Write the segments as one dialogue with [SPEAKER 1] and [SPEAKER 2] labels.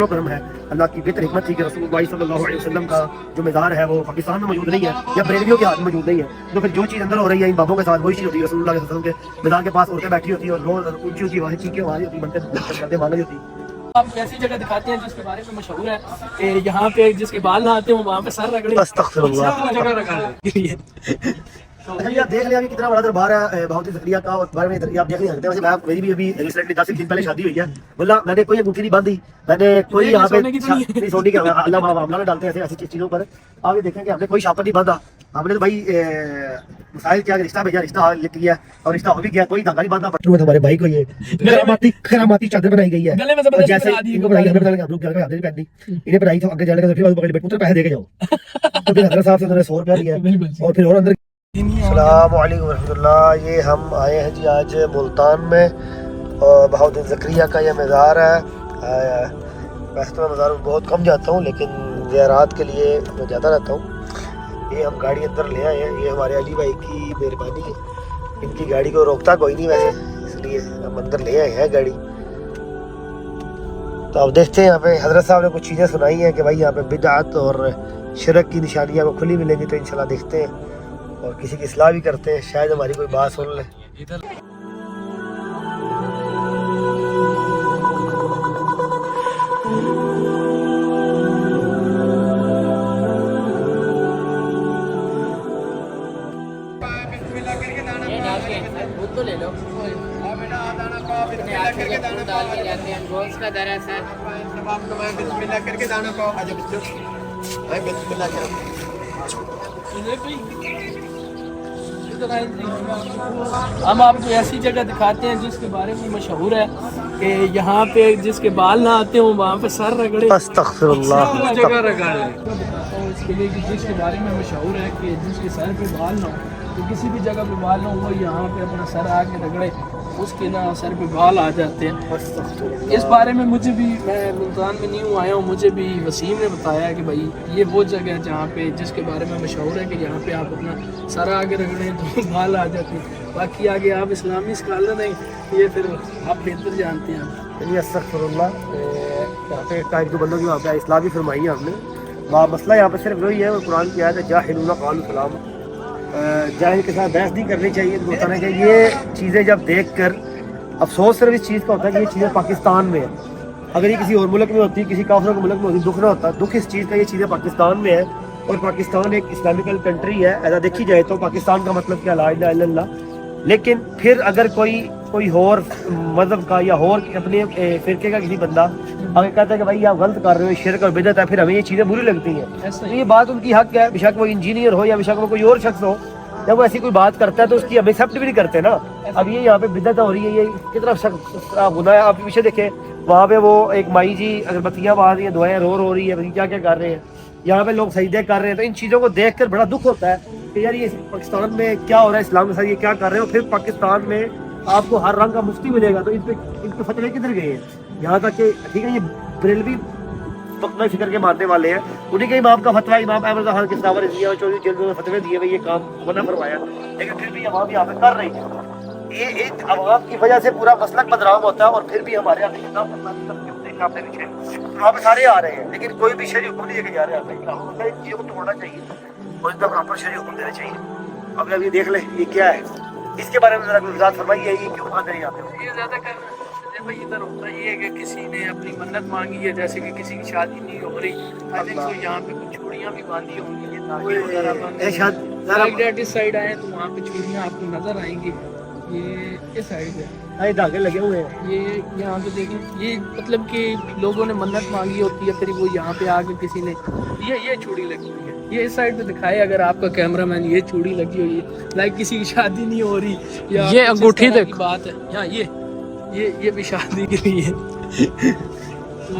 [SPEAKER 1] کرم ہے اللہ کی بہتر حکمت تھی کہ رسول اللہ صلی اللہ علیہ وسلم کا جو مزار ہے وہ پاکستان میں موجود نہیں ہے یا بریلویوں کے ہاتھ میں موجود نہیں ہے، تو پھر جو چیز اندر ہو رہی ہے ان بابوں کے ساتھ وہی چیز ہوتی ہے۔ رسول اللہ صلی اللہ علیہ وسلم کے مزار کے پاس عورتیں بیٹھی ہوتی ہیں اور روز اونچی اونچی آوازیں چیخیں آ رہی ہوتی ہیں، بنتے مانگی ہوتی ہے۔
[SPEAKER 2] آپ ایسی جگہ دکھاتے ہیں جس کے بارے میں مشہور ہے کہ یہاں پہ جس کے بال نہ آتے ہیں وہاں پہ سر رگڑے،
[SPEAKER 1] استغفر اللہ۔
[SPEAKER 2] جگہ رگڑ ہے۔
[SPEAKER 1] اچھا یہ آپ دیکھ لیں ابھی کتنا بڑا دربار ہے بہاوالدین زکریا کا، اور بارے میں آپ دیکھ نہیں سکتے۔ ویسے میں میری بھی ابھی ریسنٹلی 10 دن پہلے شادی ہوئی ہے، واللہ میں نے کوئی انگوٹھی نہیں باندھی، میں نے کوئی یہاں پہ نہیں سونی کے اللہ معاملہ میں ڈالتے ہیں ایسی چیزوں پر۔ آپ یہ دیکھیں کہ ہم نے کوئی شاپر نہیں باندھا، ہم نے تو بھائی مسائل کیا کہ رشتہ بھیجا، رشتہ لکھ گیا اور رشتہ ہو بھی گیا، کوئی دھاگا نہیں باندھا۔ پٹروں میں ہمارے بھائی کو یہ کراماتی چادر بنائی گئی ہے، جیسے ان کو بنائی ہمیں بتا لیں ہم لوگ کیا کرتے ہیں پہننی انہیں بنائی تو آگے جانے کا پھر پکڑ پہ پتر پیسے دے کے جاؤ، تو پھر حضرت صاحب سے انہوں نے 100 روپیہ لیا اور پھر اور اندر۔ السلام علیکم ورحمۃ اللہ، یہ ہم آئے ہیں جی آج ملتان میں، اور بہاوالدین زکریا کا یہ مزار ہے۔ ویسے تو میں مزار میں بہت کم جاتا ہوں لیکن زیارات کے لیے میں جاتا رہتا ہوں۔ یہ ہم گاڑی اندر لے آئے ہیں، یہ ہمارے علی بھائی کی مہربانی ہے، ان کی گاڑی کو روکتا کوئی نہیں ویسے، اس لیے ہم اندر لے آئے ہیں گاڑی۔ تو اب دیکھتے ہیں یہاں پہ حضرت صاحب نے کچھ چیزیں سنائی ہیں کہ بھائی یہاں پہ بدعت اور شرک کی نشانیاں کو کھلی ملیں گی، تو انشاءاللہ دیکھتے ہیں اور کسی کی اصلاح بھی کرتے ہیں، شاید ہماری کوئی بات سن لیں۔
[SPEAKER 2] لے لو ڈال کے جاتے ہیں گوشت کا درس ہے۔
[SPEAKER 1] بسم اللہ کر کے دانا پاؤ، آجا بچوں بسم اللہ کرو۔
[SPEAKER 2] ہم آپ کو ایسی جگہ دکھاتے ہیں جس کے بارے میں مشہور ہے کہ یہاں پہ جس کے بال نہ آتے ہوں وہاں پہ سر رگڑے،
[SPEAKER 1] استغفر اللہ۔
[SPEAKER 2] جگہ رگڑے بتاتا ہوں اس کے لیے کہ جس کے بارے میں مشہور ہے کہ جس کے سر پہ بال نہ ہو، تو کسی بھی جگہ پہ بال نہ ہو وہ یہاں پہ اپنا سر آ کے رگڑے، اس کے نا سر پہ بال آ جاتے ہیں۔ اس بارے میں مجھے بھی، میں ملتان میں نہیں ہوں آیا ہوں، مجھے بھی وسیم نے بتایا کہ بھائی یہ وہ جگہ ہے جہاں پہ جس کے بارے میں مشہور ہے کہ یہاں پہ آپ اپنا سر آگے رگڑیں تو بال آ جاتے ہیں۔ باقی آگے آپ اسلامی اسکالر ہیں، یہ پھر آپ بہتر جانتے ہیں۔
[SPEAKER 1] استغفر اللہ۔ یہاں پہ ایک دو بندوں کی وہاں پہ اصلاح بھی فرمائی ہے ہم نے، وہاں مسئلہ یہاں پہ صرف وہی ہے، وہ قرآن کی آیت ہے جاہلون قالوا سلام، جاہل کے ساتھ بحث نہیں کرنی چاہیے۔ بتانا کہ یہ چیزیں جب دیکھ کر افسوس صرف اس چیز کا ہوتا ہے کہ یہ چیزیں پاکستان میں ہیں، اگر یہ کسی اور ملک میں ہوتی، کسی کافر کے ملک میں ہوتی، دکھ نہ ہوتا۔ دکھ اس چیز کا یہ چیزیں پاکستان میں ہے، اور پاکستان ایک اسلامیکل کنٹری ہے، ایسا دیکھی جائے تو پاکستان کا مطلب کیا لا الہ الا اللہ۔ لیکن پھر اگر کوئی اور مذہب کا یا اور اپنے فرقے کا کسی بندہ اگر کہتا ہے کہ بھائی آپ غلط کر رہے ہو، شرک اور بدعت ہے، پھر ہمیں یہ چیزیں بری لگتی ہیں۔ تو یہ بات ان کی حق ہے، بے شک وہ انجینئر ہو یا بے شک وہ کوئی اور شخص ہو، جب وہ ایسی کوئی بات کرتا ہے تو اس کی ہم ایکسیپٹ بھی نہیں کرتے نا۔ اب یہ یہاں پہ بدعت ہو رہی ہے، یہ کتنا گناہ ہے۔ آپ پیچھے دیکھیں وہاں پہ وہ ایک مائی جی اگربتیاں بار رہی ہیں، دعائیں رو رہی ہیں، کیا کیا کر رہے ہیں، یہاں پہ لوگ سجدے کر رہے ہیں۔ تو ان چیزوں کو دیکھ کر بڑا دکھ ہوتا ہے کہ یار یہ پاکستان میں کیا ہو رہا ہے، اسلام کے ساتھ یہ کیا کر رہے ہو۔ پھر پاکستان میں آپ کو ہر رنگ کا مفتی ملے گا، تو ان کے فتوے کدھر گئے ہیں؟ یہاں تک کہ ٹھیک ہے یہ بریلوی وقت فکر کے ماننے والے ہیں، انہیں کے امام کا فتویٰ امام احمد رضا خان کسراوی نے دیا اور 24 جلدوں میں فتوے دیے ہوئے یہ کام منع فرمایا، لیکن پھر بھی عوام یہاں پہ کر رہی ہے۔ یہ ایک عوام کی وجہ سے پورا مسلک بدنام ہوتا ہے، اور پھر بھی ہمارے یہاں پیچھے وہاں پہ سارے آ رہے ہیں لیکن کوئی بھی شرعی حکم نہیں لے کے جا رہے ہیں۔ چیزوں کو توڑنا چاہیے اور ان کا پراپر شرعی حکم دینا چاہیے۔ اب یہ دیکھ لیں یہ کیا ہے، اس کے بارے میں ذرا کوئی وضاحت فرمائیے، یہ کیوں آتے ہیں یہاں پہ؟
[SPEAKER 2] یہ زیادہ بھائی ادھر ہوتا یہ ہے کہ کسی نے اپنی منت مانگی ہے، جیسے کہ کسی کی شادی نہیں ہو رہی، یہاں پہ کچھ چوڑیاں بھی باندھی ہوں گی، اس سائڈ آئے تو وہاں پہ چوڑیاں آپ کو نظر آئیں گی، یہ اس سائڈ ہے
[SPEAKER 1] دھاگے لگے ہوئے ہیں۔
[SPEAKER 2] یہ یہاں پہ دیکھیں، یہ مطلب کہ لوگوں نے منت مانگی ہوتی ہے، پھر وہ یہاں پہ آ کے کسی نے یہ چوڑی لگی ہوئی ہے، یہ اس سائڈ پہ دکھائے اگر آپ کا کیمرہ مین، یہ چوڑی لگی ہوئی ہے، لائک کسی کی شادی نہیں ہو رہی، یہ انگوٹھی تک بات ہے یہاں، یہ بھی شادی کے لیے۔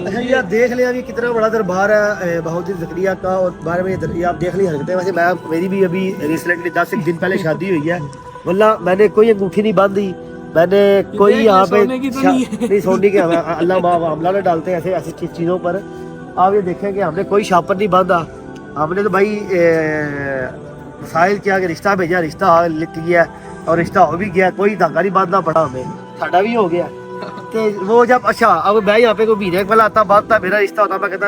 [SPEAKER 1] اچھا یہ آپ دیکھ لیں ابھی کتنا بڑا دربار ہے بہاوالدین زکریا کا، اور بارے میں یہ آپ دیکھ نہیں سکتے۔ ویسے میری بھی ابھی ریسنٹلی 10 دن پہلے شادی ہوئی ہے، واللہ میں نے کوئی انگوٹھی نہیں باندھی، میں نے کوئی یہاں پہ نہیں سونی کے اللہ معاملہ میں ڈالتے ہیں ایسی چیزوں پر۔ آپ یہ دیکھیں کہ ہم نے کوئی شاپر نہیں باندھا، ہم نے تو بھائی مسائل کیا کہ رشتہ بھیجا، رشتہ لکھ گیا اور رشتہ ہو بھی گیا، کوئی دھاگا نہیں باندھنا پڑا، ہمیں ساڈا بھی ہو گیا۔ کہ وہ جب اچھا اب میں یہاں پہ کوئی مہینے پہلے آتا بات تھا میرا رشتہ ہوتا میں کہتا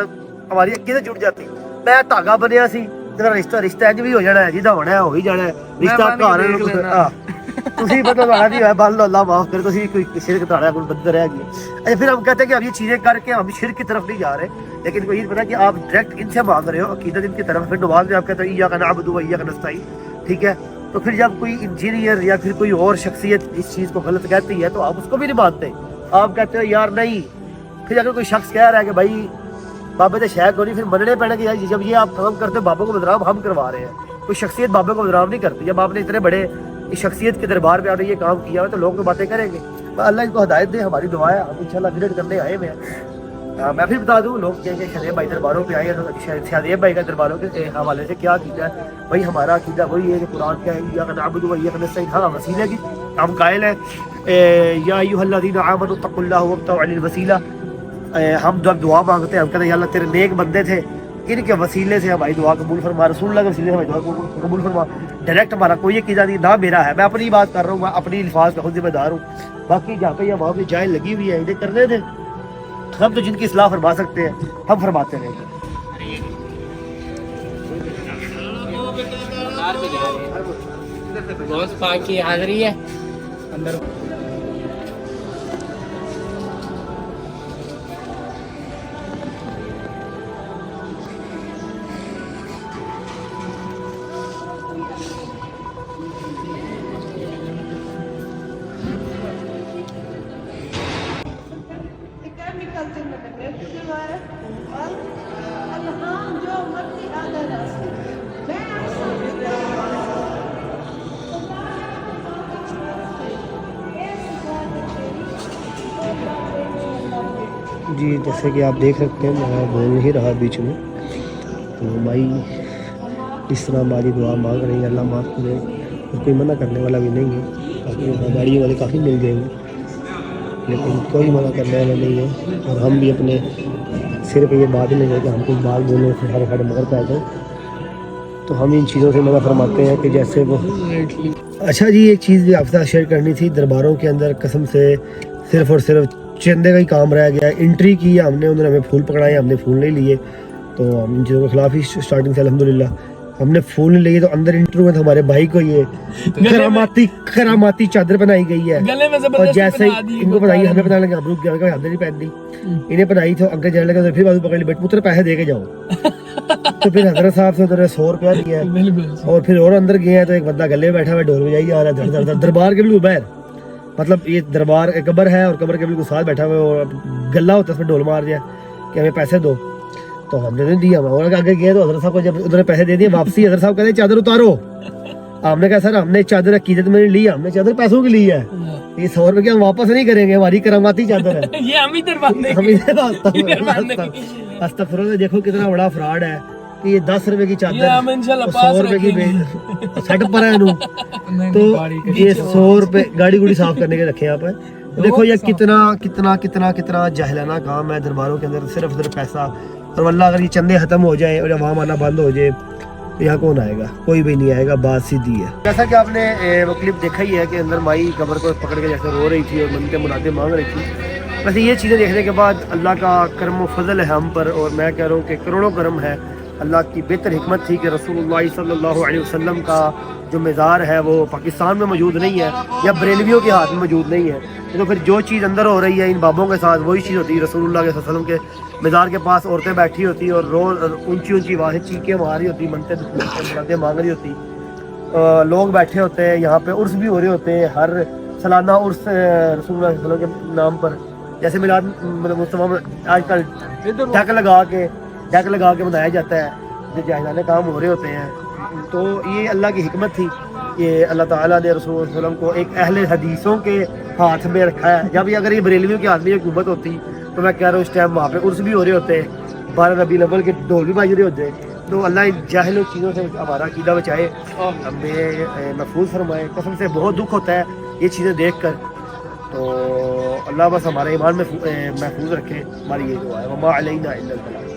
[SPEAKER 1] ہماری اکی سے جڑ جاتی میں دھاگا بنیا سی تیرا رشتہ انج بھی ہو جانا ہے جیدا ہونا ہے ہو ہی جانا ہے رشتہ گھر تسی پتہ لگا نہیں ہے بال اللہ معاف کرے تسی کوئی شرک تھوڑا کوئی بندہ رہ گیا اچھا پھر ہم کہتے ہیں کہ اب یہ چیزیں کر کے ہم شرک کی طرف نہیں جا رہے لیکن کوئی یہ پتا کہ آپ ڈائریکٹ ان سے مانگ رہے ہو عقیدت ان کی طرف پھر نماز میں آپ کہتے ہیں ایاک نعبد و ایاک نستعین ٹھیک ہے تو پھر جب کوئی انجینئر یا پھر کوئی اور شخصیت اس چیز کو غلط کہتی ہے تو آپ اس کو بھی نہیں مانتے آپ کہتے ہو یار نہیں پھر اگر کوئی شخص کہہ رہا ہے کہ بھائی بابے تو شاید کو نہیں پھر مننے پڑے کہ یار جب یہ آپ کام کرتے بابوں کو بدنام ہم کروا رہے ہیں کوئی شخصیت بابوں کو بدنام نہیں کرتی جب آپ نے اتنے بڑے اس شخصیت کے دربار پہ آپ نے یہ کام کیا ہے تو لوگ تو باتیں کریں گے اللہ ان کو ہدایت دے ہماری دعا ہے ہم انشاءاللہ وزٹ کرنے آئے ہوئے ہیں میں پھر بتا دوں لوگ کہیں کہ شہزیب بھائی درباروں پہ آئے ہیں تو شہزیب بھائی کا درباروں کے حوالے سے کیا عقیدہ ہے بھائی ہمارا عقیدہ وہی ہے کہ قرآن کیا ہے ایاک نعبد و ایاک نستعین ہاں وسیلے کی ہم قائل ہیں یا ایھا الذین آمنوا اتقوا اللہ وابتغوا الیہ الوسیلہ ہم جب دعا مانگتے ہیں ہم کہتے ہیں یا اللہ تیرے نیک بندے تھے ان کے وسیلے سے ہماری دعا قبول فرما رسول اللہ کے وسیلے سے ہماری دعا قبول فرما ڈائریکٹ ہمارا کوئی عقیدہ نہیں نہ میرا ہے میں اپنی بات کر رہا ہوں میں اپنی الفاظ کا خود ذمہ دار ہوں باقی جہاں پہ یا وہاں پہ جائیں لگی ہوئی ہے انہیں کرنے دیں ہم تو جن کی اصلاح فرما سکتے ہیں ہم فرماتے رہیں گے
[SPEAKER 3] گوشت پاک کی حاضری ہے اندر
[SPEAKER 1] جی جیسے کہ آپ دیکھ سکتے ہیں میں بول نہیں رہا بیچ میں تو بھائی اس طرح ہماری دعا مانگ رہی ہے اللہ معاف کرے اور کوئی منع کرنے والا بھی نہیں ہے کافی گاڑی والے کافی مل جائیں گے لیکن کوئی منع کرنے والا نہیں ہے اور ہم بھی اپنے صرف یہ بات نہیں ہے کہ ہم کوئی بات بولیں پھر سارے مگر پہ جائیں تو ہم ان چیزوں سے منع فرماتے ہیں کہ جیسے وہ اچھا جی ایک چیز بھی آپ سے شیئر کرنی تھی درباروں کے اندر قسم سے صرف اور صرف چندے کا ہی کام رہ گیا ہے انٹری کی ہم نے انہوں نے ہمیں پھول پکڑائے ہم نے پھول نہیں لیے تو ہم ان چیزوں کے خلاف ہی اسٹارٹنگ سے الحمدللہ ہم نے پھول نہیں لیے تو اندر انٹرو میں ہمارے بھائی کو یہ کراماتی چادر پہنائی گئی ہے اور جیسے ان کو بتائیے ہمیں پتہ لگا ہم لوگ چادر نہیں پہن دی انہیں پہنائی تو اگر جانے لگا تو پھر بازو پکڑ لی بیٹ پتر پیسے دے کے جاؤ تو پھر حضرت صاحب سے ادھر 100 روپیہ دیا ہے اور پھر اور اندر گئے ہیں تو ایک بندہ گلے بیٹھا ہوا ڈور بجائی جا رہا ہے دربار کے بالکل باہر مطلب یہ دربار قبر ہے اور قبر کے بالکل ساتھ بیٹھا ہوا اور گلا ہوتا ہے اس میں ڈول مار دیا کہ ہمیں پیسے دو تو ہم نے نہیں دیا اور آگے گئے تو حضرت صاحب کو جب ادھر پیسے دے دیے واپسی حضرت صاحب کہتے ہیں چادر اتارو ہم نے کہا سر ہم نے چادر عقیدت میں نہیں لی ہم نے چادر پیسوں کی لی ہے یہ 100 روپے ہم واپس نہیں کریں گے ہماری کراماتی چادر ہے
[SPEAKER 2] یہ
[SPEAKER 1] استغفر اللہ دیکھو کتنا بڑا فراڈ ہے کہ یہ 10 روپے کی چادر 100 روپے کی سیٹ پر ہے تو یہ 100 روپے گاڑی صاف کرنے کے رکھے آپ دیکھو یہ کتنا جاہلانہ کام ہے درباروں کے اندر صرف پیسہ اور واللہ اگر یہ چندے ختم ہو جائیں اور عوام آنا بند ہو جائے تو یہاں کون آئے گا کوئی بھی نہیں آئے گا بات سیدھی ہے جیسا کہ آپ نے وہ کلپ دیکھا ہی ہے کہ اندر مائی قبر کو پکڑ کے جیسے رو رہی تھی اور منتیں منادیں مانگ رہی تھی ویسے یہ چیزیں دیکھنے کے بعد اللہ کا کرم و فضل ہے ہم پر اور میں کہہ رہا ہوں کہ کروڑوں کرم ہے اللہ کی بہتر حکمت تھی کہ رسول اللہ صلی اللہ علیہ وسلم کا جو مزار ہے وہ پاکستان میں موجود نہیں ہے یا بریلویوں کے ہاتھ میں موجود نہیں ہے تو پھر جو چیز اندر ہو رہی ہے ان بابوں کے ساتھ وہی چیز ہوتی ہے رسول اللہ صلی اللہ علیہ وسلم کے مزار کے پاس عورتیں بیٹھی ہوتی اور روز اونچی آوازیں چیخیں مار رہی ہوتی منتیں مانگ رہی ہوتی لوگ بیٹھے ہوتے ہیں یہاں پہ عرس بھی ہو رہے ہوتے ہیں ہر سالانہ عرس رسول اللہ صلی اللہ علیہ وسلم کے نام پر جیسے میلاد مصطفیٰ آج کل ڈھک لگا کے منایا جاتا ہے جو جاہلانہ کام ہو رہے ہوتے ہیں تو یہ اللہ کی حکمت تھی کہ اللہ تعالیٰ نے رسول اللہ علیہ وسلم کو ایک اہل حدیثوں کے ہاتھ میں رکھا ہے جب یہ اگر یہ بریلویوں کے ہاتھ میں حکومت ہوتی تو میں کہہ رہا ہوں اس ٹائم وہاں پہ عرس بھی ہو رہے ہوتے ہیں 12 ربیع الاول کے ڈھول بھی بج رہے ہوتے ہیں تو اللہ ان جاہل چیزوں سے ہمارا عقیدہ بچائے ہمیں محفوظ فرمائے قسم سے بہت دکھ ہوتا ہے یہ چیزیں دیکھ کر تو اللہ بس ہمارا ایمان محفوظ رکھے ہماری یہ دعا ہے وما علینا الا البلاغ